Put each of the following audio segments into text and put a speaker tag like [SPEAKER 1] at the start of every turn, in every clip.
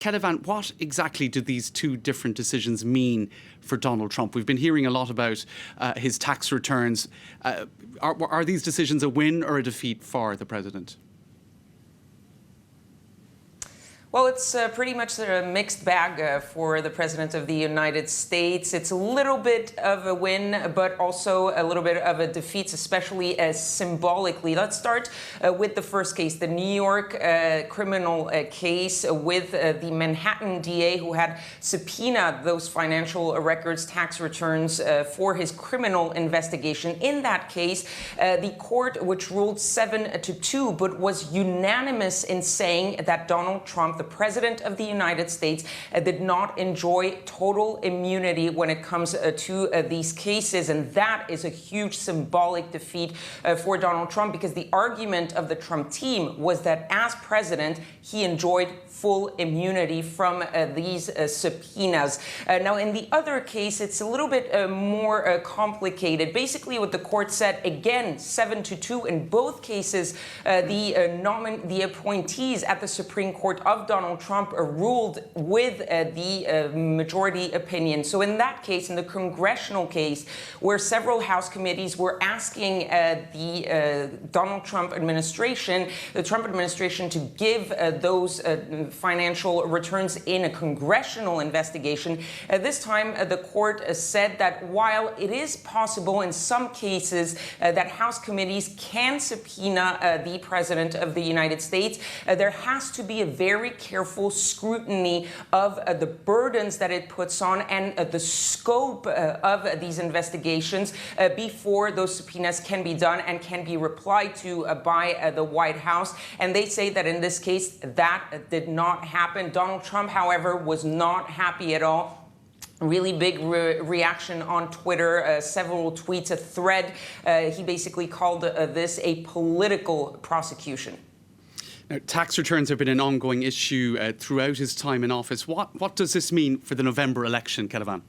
[SPEAKER 1] Kedevan, what exactly do these two different decisions mean for Donald Trump? We've been hearing a lot about his tax returns. Are these decisions a win or a defeat for the president?
[SPEAKER 2] Well, it's pretty much a mixed bag for the President of the United States. It's a little bit of a win, but also a little bit of a defeat, especially symbolically. Let's start with the first case, the New York criminal case with the Manhattan DA who had subpoenaed those financial records, tax returns for his criminal investigation. In that case, the court, which ruled 7-2, but was unanimous in saying that Donald Trump, the President of the United States, did not enjoy total immunity when it comes to these cases. And that is a huge symbolic defeat for Donald Trump, because the argument of the Trump team was that as president, he enjoyed full immunity from these subpoenas. Now, in the other case, it's a little bit more complicated. Basically, what the court said, again, 7-2, in both cases, the appointees at the Supreme Court of Donald Trump ruled with the majority opinion. So in that case, in the congressional case, where several House committees were asking the Donald Trump administration, the Trump administration, to give those financial returns in a congressional investigation, this time the court said that while it is possible in some cases that House committees can subpoena the President of the United States, there has to be a very careful scrutiny of the burdens that it puts on and the scope of these investigations before those subpoenas can be done and can be replied to by the White House. And they say that in this case, that did not happen. Donald Trump, however, was not happy at all. Really big reaction on Twitter, several tweets, a thread. He basically called this a political prosecution.
[SPEAKER 1] Now, tax returns have been an ongoing issue throughout his time in office. What does this mean for the November election, Kedevan?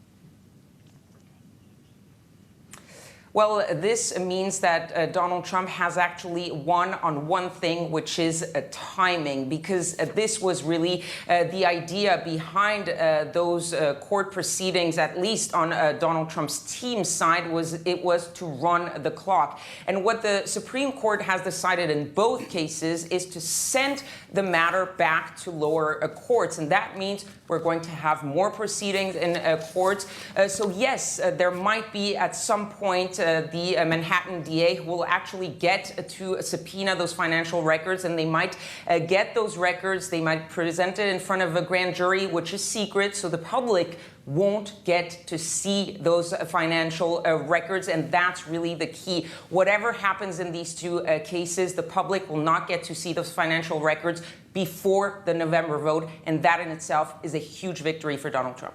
[SPEAKER 2] Well, this means that Donald Trump has actually won on one thing, which is timing, because this was really the idea behind those court proceedings, at least on Donald Trump's team's side, was to run the clock. And what the Supreme Court has decided in both cases is to send the matter back to lower courts. And that means we're going to have more proceedings in courts. So yes, there might be at some point the Manhattan DA who will actually get to subpoena those financial records, and they might get those records. They might present it in front of a grand jury, which is secret, so the public won't get to see those financial records, and that's really the key. Whatever happens in these two cases, the public will not get to see those financial records before the November vote, and that in itself is a huge victory for Donald Trump.